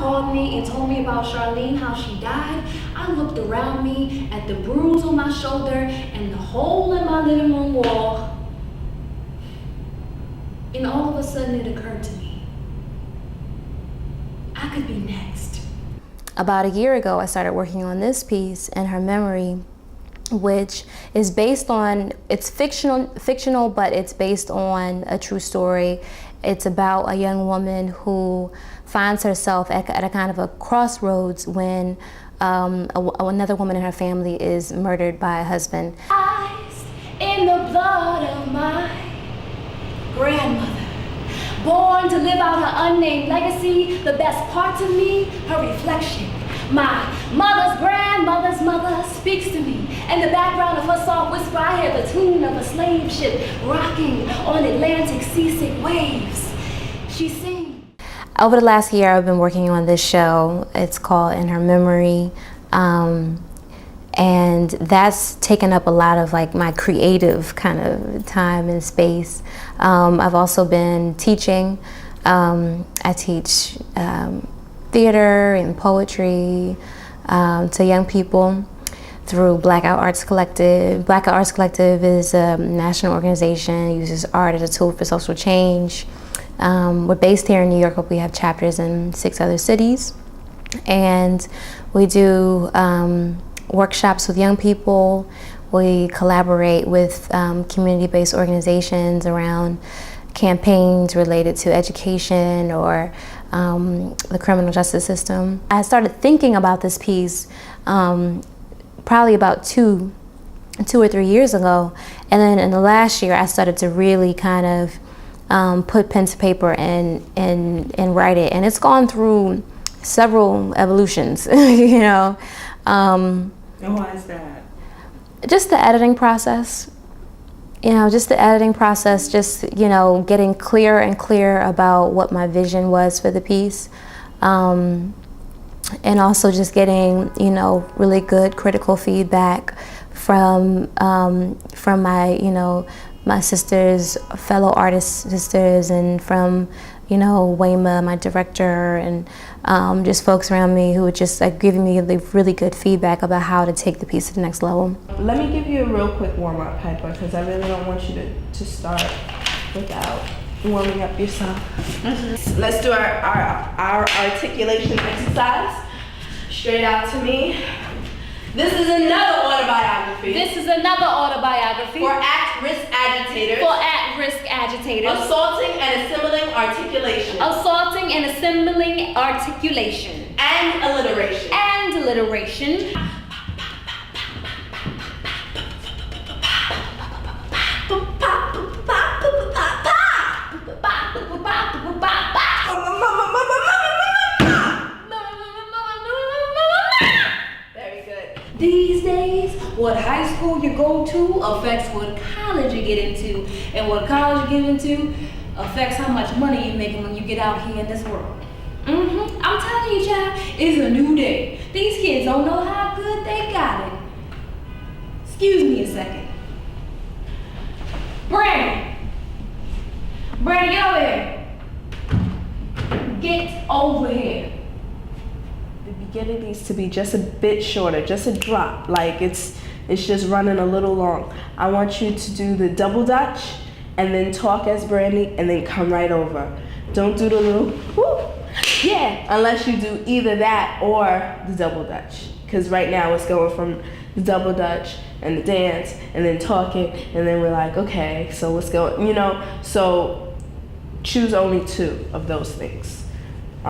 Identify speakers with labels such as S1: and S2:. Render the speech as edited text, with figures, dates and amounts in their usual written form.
S1: called me and told me about Charlene, how she died, I looked around me at the bruise on my shoulder and the hole in my living room wall. And all of a sudden it occurred to me, I could be next.
S2: About a year ago, I started working on this piece in her memory, which is based on, it's fictional, but it's based on a true story. It's about a young woman who finds herself at a kind of a crossroads when another woman in her family is murdered by a husband.
S1: Eyes in the blood of my grandmother, born to live out her unnamed legacy, the best parts of me, her reflection. My mother's grandmother's mother speaks to me. In the background of her soft whisper, I hear the tune of a slave ship rocking on Atlantic seasick waves. She sings.
S2: Over the last year, I've been working on this show. It's called In Her Memory. And that's taken up a lot of like my creative kind of time and space. I've also been teaching. I teach theater and poetry to young people through Blackout Arts Collective. Blackout Arts Collective is a national organization, uses art as a tool for social change. We're based here in New York, but we have chapters in 6 other cities. And we do workshops with young people. We collaborate with community-based organizations around campaigns related to education or the criminal justice system. I started thinking about this piece probably about two or 3 years ago, and then in the last year I started to really kind of put pen to paper and write it, and it's gone through several evolutions, you know.
S3: And why is that?
S2: Just the editing process. You know, just the editing process, just, you know, getting clearer and clearer about what my vision was for the piece. And also just getting, you know, really good critical feedback from my, you know, my sisters, fellow artist sisters, and from, you know, Wema, my director, and just folks around me who were just like giving me really good feedback about how to take the piece to the next level.
S3: Let me give you a real quick warm-up, Piper, because I really don't want you to start without warming up yourself. Mm-hmm. Let's do our articulation exercise. Straight out to me. This is another autobiography.
S1: This is another autobiography.
S3: For at-risk agitators.
S1: For at-risk agitators.
S3: Assaulting and assimilating articulation.
S1: Assaulting and assimilating articulation.
S3: And alliteration.
S1: And alliteration. These days, what high school you go to affects what college you get into, and what college you get into affects how much money you're making when you get out here in this world. I'm telling you, child, it's a new day. These kids don't know how good they got it. Excuse me a second. Brandon, get over here. Get over here.
S3: The beginning needs to be just a bit shorter, just a drop. Like it's just running a little long. I want you to do the double Dutch and then talk as Brandy and then come right over. Don't do the little whoop, yeah, unless you do either that or the double Dutch. Because right now it's going from the double Dutch and the dance and then talking, and then we're like, okay, so what's going, you know? So choose only 2 of those things.